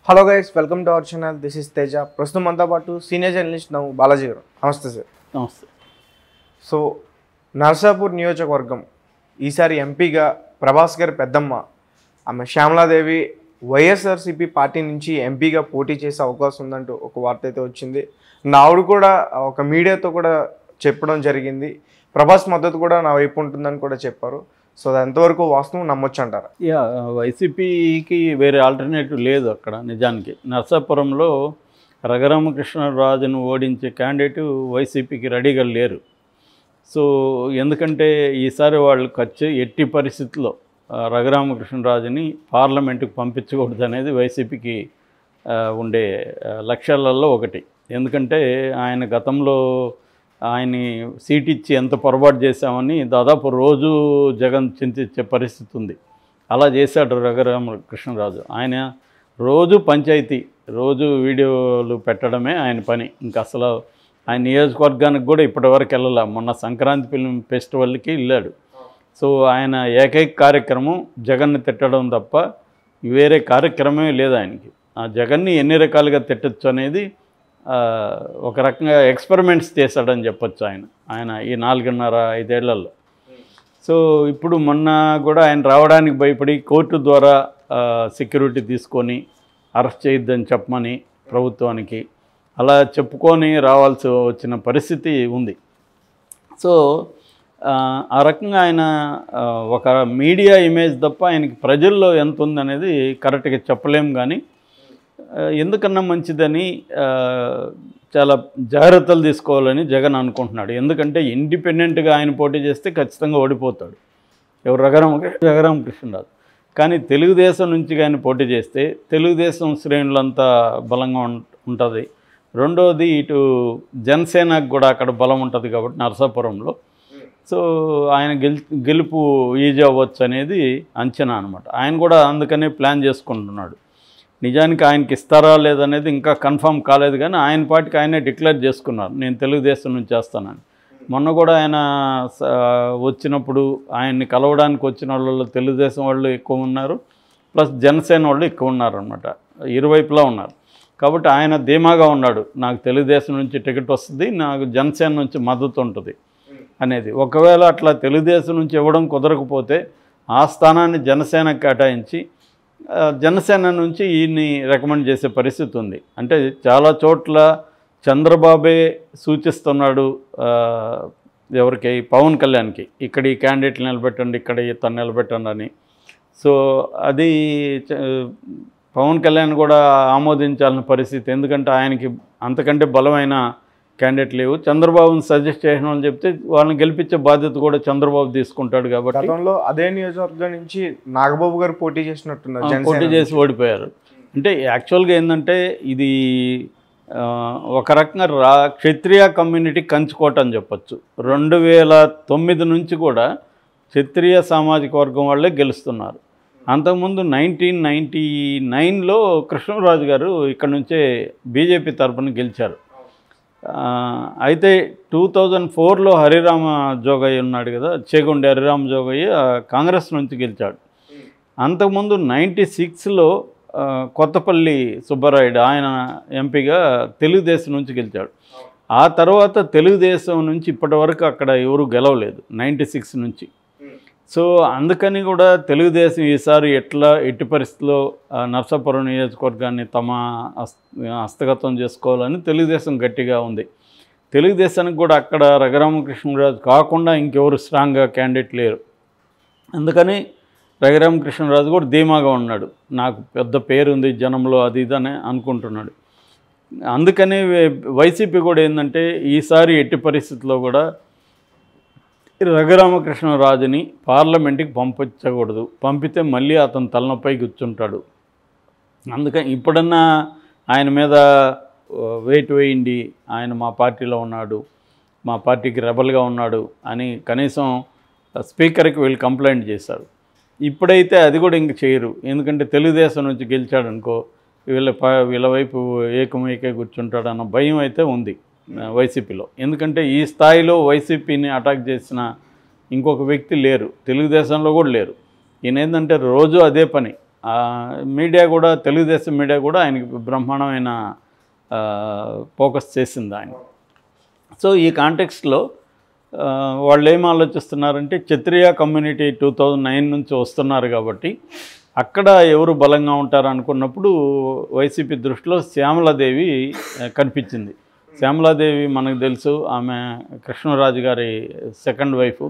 Hello guys, welcome to our channel. This is Teja. ప్రస్తుతం మనతో పాటు సీనియర్ జర్నలిస్ట్ బాలాజీ గారు. నమస్తే సార్. నమస్తే. సో నర్సాపూర్ నియోజకవర్గం ఈసారి ఎంపీగా ప్రభాస్ గారి పెద్దమ్మ ఆమె శ్యామలాదేవి వైఎస్ఆర్సీపీ పార్టీ నుంచి ఎంపీగా పోటీ చేసే అవకాశం ఉందంటూ ఒక వార్త అయితే వచ్చింది. ఆవిడ కూడా ఒక మీడియాతో కూడా చెప్పడం జరిగింది. ప్రభాస్ మద్దతు కూడా నా వైపు ఉంటుందని కూడా చెప్పారు. సో అది ఎంతవరకు వాస్తవం నమ్మొచ్చు అంటారా? వైసీపీకి వేరే ఆల్టర్నేటివ్ లేదు అక్కడ. నిజానికి నర్సాపురంలో రఘురామకృష్ణరాజును ఓడించే క్యాండిడేట్ వైసీపీకి రెడీగా లేరు. సో ఎందుకంటే ఈసారి వాళ్ళు ఎట్టి పరిస్థితుల్లో రఘురామకృష్ణరాజుని పార్లమెంటుకు పంపించకూడదు అనేది వైసీపీకి ఉండే లక్ష్యాలలో ఒకటి. ఎందుకంటే ఆయన గతంలో ఆయన్ని సీట్ ఇచ్చి ఎంత పొరపాటు చేశామని దాదాపు రోజు జగన్ చింతించే పరిస్థితి ఉంది. అలా చేశాడు రఘురామకృష్ణరాజు. ఆయన రోజు పంచాయతీ, రోజు వీడియోలు పెట్టడమే ఆయన పని. ఇంకా అసలు ఆయన నియోజకవర్గానికి కూడా ఇప్పటివరకు వెళ్ళాల. మొన్న సంక్రాంతి ఫిల్మ్ ఫెస్టివల్కి వెళ్ళాడు. సో ఆయన ఏకైక కార్యక్రమం జగన్ని తిట్టడం తప్ప వేరే కార్యక్రమమే లేదు ఆయనకి. ఆ జగన్ని ఎన్ని రకాలుగా తిట్టచ్చు అనేది ఒక రకంగా ఎక్స్పెరిమెంట్స్ చేశాడని చెప్పొచ్చు ఆయన ఈ 4.5-5 ఏళ్లలో. సో ఇప్పుడు మొన్న కూడా ఆయన రావడానికి భయపడి కోర్టు ద్వారా సెక్యూరిటీ తీసుకొని అరెస్ట్ చేయొద్దని చెప్పమని ప్రభుత్వానికి అలా చెప్పుకొని రావాల్సి వచ్చిన పరిస్థితి ఉంది. సో ఆ రకంగా ఆయన ఒక మీడియా ఇమేజ్ తప్ప ఆయనకి ప్రజల్లో ఎంత ఉందనేది కరెక్ట్గా చెప్పలేం. కానీ ఎందుకన్నా మంచిదని చాలా జాగ్రత్తలు తీసుకోవాలని జగన్ అనుకుంటున్నాడు. ఎందుకంటే ఇండిపెండెంట్గా ఆయన పోటీ చేస్తే ఖచ్చితంగా ఓడిపోతాడు. ఎవరు? రఘురామకృష్ణరాజు. కానీ తెలుగుదేశం నుంచి కానీ పోటీ చేస్తే తెలుగుదేశం శ్రేణులంతా బలంగా ఉంటుంది. రెండోది ఇటు జనసేనకు కూడా అక్కడ బలం ఉంటుంది కాబట్టి నరసాపురంలో. సో ఆయన గెలుపు ఈజీ అవ్వచ్చు అనేది అంచనా అనమాట. ఆయన కూడా అందుకనే ప్లాన్ చేసుకుంటున్నాడు. నిజానికి ఆయనకి ఇస్తారా లేదనేది ఇంకా కన్ఫర్మ్ కాలేదు. కానీ ఆయన పార్టీకి ఆయనే డిక్లేర్ చేసుకున్నారు, నేను తెలుగుదేశం నుంచి చేస్తానని. మొన్న కూడా ఆయన వచ్చినప్పుడు ఆయన్ని కలవడానికి వచ్చిన వాళ్ళు తెలుగుదేశం వాళ్ళు ఎక్కువ ఉన్నారు, ప్లస్ జనసేన వాళ్ళు ఎక్కువ ఉన్నారు అనమాట. ఇరువైపులా ఉన్నారు. కాబట్టి ఆయన ధీమాగా ఉన్నాడు, నాకు తెలుగుదేశం నుంచి టికెట్ వస్తుంది, నాకు జనసేన నుంచి మద్దతు ఉంటుంది అనేది. ఒకవేళ అట్లా తెలుగుదేశం నుంచి ఇవ్వడం కుదరకపోతే ఆ స్థానాన్ని జనసేనకు కేటాయించి జనసేన నుంచి ఈయన్ని రికమెండ్ చేసే పరిస్థితి ఉంది. అంటే చాలా చోట్ల చంద్రబాబే సూచిస్తున్నాడు ఎవరికి, పవన్ కళ్యాణ్కి, ఇక్కడ ఈ క్యాండిడేట్లు నిలబెట్టండి, ఇక్కడ తను నిలబెట్టండి అని. సో అది పవన్ కళ్యాణ్ కూడా ఆమోదించాల్సిన పరిస్థితి. ఎందుకంటే ఆయనకి అంతకంటే బలమైన క్యాండిడేట్ లేవు. చంద్రబాబుని సజెస్ట్ చేసిన వాళ్ళు చెప్తే వాళ్ళని గెలిపించే బాధ్యత కూడా చంద్రబాబు తీసుకుంటాడు. కాబట్టి గతంలో అదే నియోజకవర్గం నుంచి నాగబాబు గారు పోటీ చేసినట్టున్నారు, పోటీ చేసి ఓడిపోయారు. అంటే యాక్చువల్గా ఏంటంటే ఇది ఒక రకంగా క్షత్రియ కమ్యూనిటీ కంచుకోట అని చెప్పచ్చు. 2009 నుంచి కూడా క్షత్రియ సామాజిక వర్గం వాళ్ళే గెలుస్తున్నారు. అంతకుముందు 1999లో కృష్ణరాజు గారు ఇక్కడ నుంచే బీజేపీ తరఫున గెలిచారు. అయితే 2004లో హరిరామ జోగయ్య ఉన్నాడు కదా, చేగొండి హరిరామ జోగయ్య కాంగ్రెస్ నుంచి గెలిచాడు. అంతకుముందు 96లో కొత్తపల్లి సుబ్బరాయుడు ఆయన ఎంపీగా తెలుగుదేశం నుంచి గెలిచాడు. ఆ తర్వాత తెలుగుదేశం నుంచి ఇప్పటి వరకు అక్కడ ఎవరు గెలవలేదు 96 నుంచి. సో అందుకని కూడా తెలుగుదేశం ఈసారి ఎట్టి పరిస్థితుల్లో నర్సాపురం నియోజకవర్గాన్ని తమ హస్తగతం చేసుకోవాలని తెలుగుదేశం గట్టిగా ఉంది. తెలుగుదేశానికి కూడా అక్కడ రఘురామకృష్ణరాజు కాకుండా ఇంకెవరు స్ట్రాంగ్గా క్యాండిడేట్ లేరు. అందుకని రఘురామకృష్ణరాజు కూడా ధీమాగా ఉన్నాడు, నాకు పెద్ద పేరుంది జనంలో, అది ఇదని అనుకుంటున్నాడు. అందుకని వైసీపీ కూడా ఏంటంటే ఈసారి ఎట్టి పరిస్థితుల్లో కూడా రఘురామకృష్ణరాజుని పార్లమెంట్కి పంపించకూడదు, పంపితే మళ్ళీ అతను తలనొప్పై కూర్చుంటాడు. అందుకని ఇప్పుడన్నా ఆయన మీద వెయిట్ వేయండి, ఆయన మా పార్టీలో ఉన్నాడు, మా పార్టీకి రెబల్గా ఉన్నాడు అని కనీసం స్పీకర్కి వీళ్ళు కంప్లైంట్ చేశారు. ఇప్పుడైతే అది కూడా ఇంక చేయరు. ఎందుకంటే తెలుగుదేశం నుంచి గెలిచాడు అనుకో వీళ్ళ వైపు ఏకమైకే కూర్చుంటాడు అన్న భయం అయితే ఉంది వైసీపీలో. ఎందుకంటే ఈ స్థాయిలో వైసీపీని అటాక్ చేసిన ఇంకొక వ్యక్తి లేరు, తెలుగుదేశంలో కూడా లేరు. ఈయన ఏంటంటే రోజు అదే పని, మీడియా కూడా, తెలుగుదేశం మీడియా కూడా ఆయనకి బ్రహ్మాండమైన ఫోకస్ చేసింది ఆయన. సో ఈ కాంటెక్స్ట్లో వాళ్ళు ఏం ఆలోచిస్తున్నారంటే, క్షత్రియ కమ్యూనిటీ 2009 నుంచి వస్తున్నారు కాబట్టి అక్కడ ఎవరు బలంగా ఉంటారు అనుకున్నప్పుడు వైసీపీ దృష్టిలో శ్యామలాదేవి కనిపించింది. శ్యామలాదేవి మనకు తెలుసు, ఆమె కృష్ణరాజు గారి సెకండ్ వైఫ్.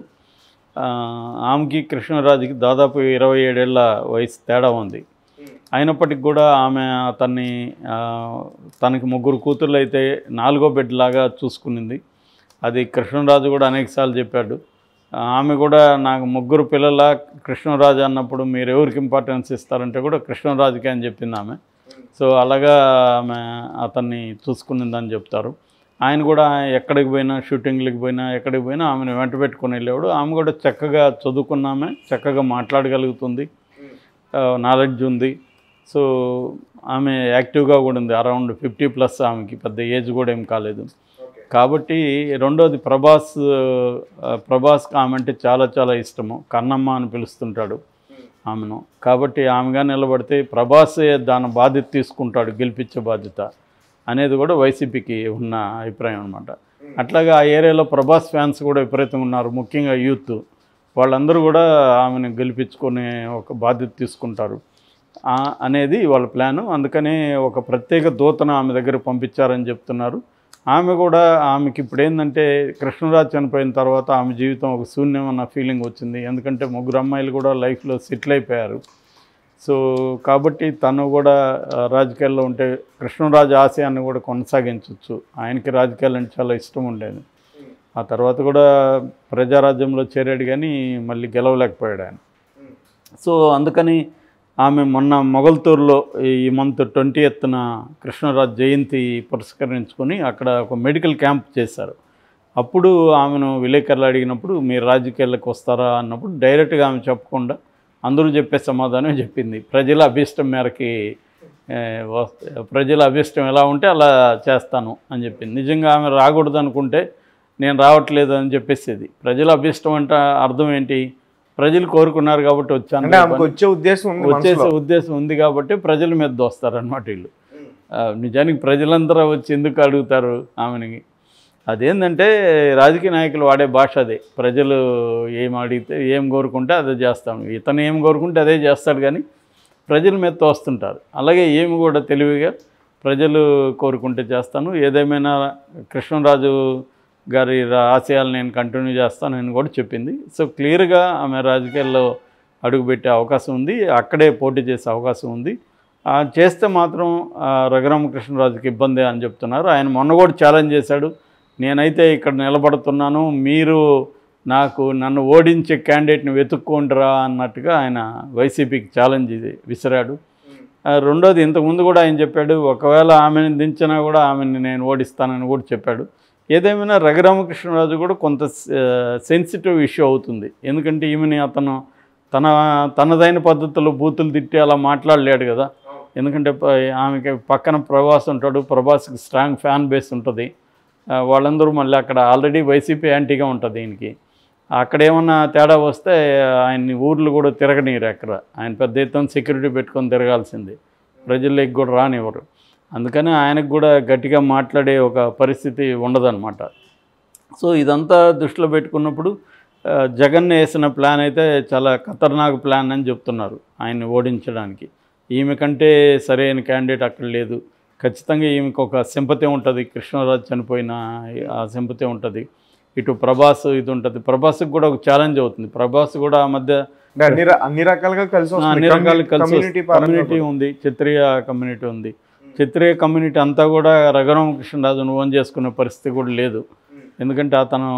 ఆమెకి కృష్ణరాజుకి దాదాపు 27 ఏళ్ల వయసు తేడా ఉంది. అయినప్పటికి కూడా ఆమె తనకి 3 కూతుర్లు అయితే 4వ బిడ్డ లాగా చూసుకునింది. అది కృష్ణరాజు కూడా అనేకసార్లు చెప్పాడు. ఆమె కూడా నాకు 3 పిల్లల కృష్ణరాజు అన్నప్పుడు మీరు ఎవరికి ఇంపార్టెన్స్ ఇస్తారంటే కూడా కృష్ణరాజుకే అని చెప్పింది ఆమె. సో అలాగా ఆమె అతన్ని చూసుకునిందని చెప్తారు. ఆయన కూడా ఎక్కడికి పోయినా, షూటింగ్లకి పోయినా, ఎక్కడికి పోయినా ఆమెను వెంట పెట్టుకుని వెళ్ళేవాడు. ఆమె కూడా చక్కగా చదువుకున్నామే, చక్కగా మాట్లాడగలుగుతుంది, నాలెడ్జ్ ఉంది. సో ఆమె యాక్టివ్గా కూడా ఉంది. అరౌండ్ 50+ ఆమెకి పెద్ద ఏజ్ కూడా ఏం కాలేదు. కాబట్టి రెండోది ప్రభాస్కి ఆమె అంటే చాలా చాలా ఇష్టము. కన్నమ్మ అని పిలుస్తుంటాడు ఆమెను. కాబట్టి ఆమెగా నిలబడితే ప్రభాసే దాని బాధ్యత తీసుకుంటాడు, గెలిపించే బాధ్యత అనేది కూడా వైసీపీకి ఉన్న అభిప్రాయం అనమాట. అట్లాగా ఆ ఏరియాలో ప్రభాస్ ఫ్యాన్స్ కూడా విపరీతంగా ఉన్నారు, ముఖ్యంగా యూత్. వాళ్ళందరూ కూడా ఆమెను గెలిపించుకునే ఒక బాధ్యత తీసుకుంటారు అనేది వాళ్ళ ప్లాను. అందుకనే ఒక ప్రత్యేక దూతను ఆమె దగ్గర పంపించారని చెప్తున్నారు. ఆమెకి ఇప్పుడు ఏంటంటే, కృష్ణరాజు చనిపోయిన తర్వాత ఆమె జీవితం ఒక శూన్యం అన్న ఫీలింగ్ వచ్చింది. ఎందుకంటే 3 అమ్మాయిలు కూడా లైఫ్లో సెటిల్ అయిపోయారు. సో కాబట్టి తను కూడా రాజకీయాల్లో ఉంటే కృష్ణరాజు ఆశయాన్ని కూడా కొనసాగించవచ్చు. ఆయనకి రాజకీయాలు అంటే చాలా ఇష్టం ఉండేది. ఆ తర్వాత కూడా ప్రజారాజ్యంలో చేరాడు, కానీ మళ్ళీ గెలవలేకపోయాడు ఆయన. సో అందుకని ఆమె మొన్న మొగల్తూరులో ఈ మంత్ 20న కృష్ణరాజు జయంతి పురస్కరించుకొని అక్కడ ఒక మెడికల్ క్యాంప్ చేశారు. అప్పుడు ఆమెను విలేకరులు అడిగినప్పుడు మీరు రాజకీయాలకు వస్తారా అన్నప్పుడు డైరెక్ట్గా ఆమె చెప్పకుండా అందరూ చెప్పే సమాధానం చెప్పింది. ప్రజల అభిష్టం మేరకి, ప్రజల అభిష్టం ఎలా ఉంటే అలా చేస్తాను అని చెప్పింది. నిజంగా ఆమె రాకూడదు అనుకుంటే నేను రావట్లేదు అని చెప్పేసేది. ప్రజల అభిష్టం అంటే అర్థం ఏంటి? ప్రజలు కోరుకున్నారు కాబట్టి వచ్చాను, వచ్చే ఉద్దేశం ఉంది కాబట్టి ప్రజల మీద దోస్తారనమాట వీళ్ళు. నిజానికి ప్రజలందరూ వచ్చి ఎందుకు అడుగుతారు ఆమెకి? అదేంటంటే రాజకీయ నాయకులు వాడే భాష అదే. ప్రజలు ఏం అడిగితే, ఏం కోరుకుంటే అదే చేస్తాను, ఇతను ఏం కోరుకుంటే అదే చేస్తాడు, కానీ ప్రజల మీద తోస్తుంటారు. అలాగే ఏమి కూడా తెలివిగా ప్రజలు కోరుకుంటే చేస్తాను, ఏదేమైనా కృష్ణరాజు గారి ఆశయాలు నేను కంటిన్యూ చేస్తానని కూడా చెప్పింది. సో క్లియర్గా ఆమె రాజకీయాల్లో అడుగుపెట్టే అవకాశం ఉంది, అక్కడే పోటీ చేసే అవకాశం ఉంది. చేస్తే మాత్రం రఘురామకృష్ణరాజుకి ఇబ్బంది అని చెప్తున్నారు. ఆయన మొన్న కూడా ఛాలెంజ్ చేశాడు, నేనైతే ఇక్కడ నిలబడుతున్నాను, మీరు నన్ను ఓడించే క్యాండిడేట్ని వెతుక్కోండిరా అన్నట్టుగా ఆయన వైసీపీకి ఛాలెంజ్ విసిరాడు. రెండోది, ఇంతకుముందు కూడా ఆయన చెప్పాడు, ఒకవేళ ఆమెను దించినా కూడా ఆమెను నేను ఓడిస్తానని కూడా చెప్పాడు. ఏదేమైనా రఘురామకృష్ణరాజు కూడా కొంత సెన్సిటివ్ ఇష్యూ అవుతుంది. ఎందుకంటే ఈమెని అతను తనదైన పద్ధతిలో బూతులు తిట్టి అలా మాట్లాడలేడు కదా. ఎందుకంటే ఆమెకి పక్కన ప్రభాస్ ఉంటాడు, ప్రభాస్కి స్ట్రాంగ్ ఫ్యాన్ బేస్ ఉంటుంది. వాళ్ళందరూ మళ్ళీ అక్కడ ఆల్రెడీ వైసీపీ యాంటీగా ఉంటుంది ఈయనకి. అక్కడ ఏమన్నా తేడా వస్తే ఆయన్ని ఊర్లు కూడా తిరగనీరు. అక్కడ ఆయన పెద్ద ఎత్తున సెక్యూరిటీ పెట్టుకొని తిరగాల్సింది, ప్రజల్లోకి కూడా రానివ్వరు. అందుకని ఆయనకు కూడా గట్టిగా మాట్లాడే ఒక పరిస్థితి ఉండదన్నమాట. సో ఇదంతా దృష్టిలో పెట్టుకున్నప్పుడు జగన్ వేసిన ప్లాన్ అయితే చాలా ఖతర్నాక్ ప్లాన్ అని చెప్తున్నారు ఆయన్ని ఓడించడానికి. ఈమె కంటే సరైన క్యాండిడేట్ అక్కడ లేదు. ఖచ్చితంగా ఈమెకు ఒక సింపతి ఉంటుంది, కృష్ణరాజు చనిపోయిన ఆ సింపతి ఉంటుంది. ఇటు ప్రభాస్ ఇది ఉంటుంది, ప్రభాస్కి కూడా ఒక ఛాలెంజ్ అవుతుంది. ప్రభాస్ కూడా ఆ మధ్య అన్ని రకాలుగా కలిసి కమ్యూనిటీ ఉంది, క్షత్రియ కమ్యూనిటీ ఉంది. క్షత్రియ కమ్యూనిటీ అంతా కూడా రఘురామకృష్ణరాజును ఓన్ చేసుకునే పరిస్థితి కూడా లేదు. ఎందుకంటే అతను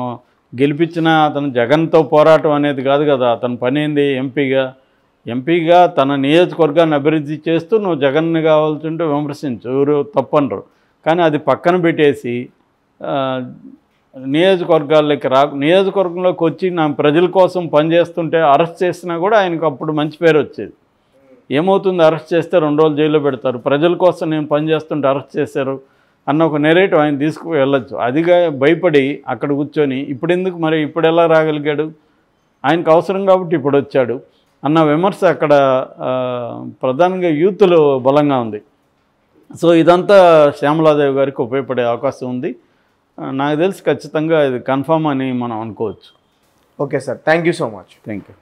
గెలిపించిన అతను జగన్తో పోరాటం అనేది కాదు కదా. అతని పని ఏంది? ఎంపీగా తన నియోజకవర్గాన్ని అభివృద్ధి చేస్తూ నువ్వు జగన్ని కావాల్సింటే విమర్శించు, ఎవరు తప్పనరు. కానీ అది పక్కన పెట్టేసి నియోజకవర్గంలోకి వచ్చి నా ప్రజల కోసం పనిచేస్తుంటే అరెస్ట్ చేసినా కూడా ఆయనకు అప్పుడు మంచి పేరు వచ్చేది. ఏమవుతుంది, అరెస్ట్ చేస్తే 2 రోజులు జైల్లో పెడతారు, ప్రజల కోసం నేను పనిచేస్తుంటే అరెస్ట్ చేశారు అన్న ఒక నెరేటివ్ ఆయన తీసుకు వెళ్ళొచ్చు. అదిగా భయపడి అక్కడ కూర్చొని ఇప్పుడు ఎలా రాగలిగాడు? ఆయనకు అవసరం కాబట్టి ఇప్పుడు వచ్చాడు. అన్న విమర్శ అక్కడ ప్రధానంగా యూత్లో బలంగా ఉంది. సో ఇదంతా శ్యామలాదేవి గారికి ఉపయోగపడే అవకాశం ఉంది. నాకు తెలిసి ఖచ్చితంగా ఇది కన్ఫామ్ అని మనం అనుకోవచ్చు. Okay sir, thank you so much. Thank you.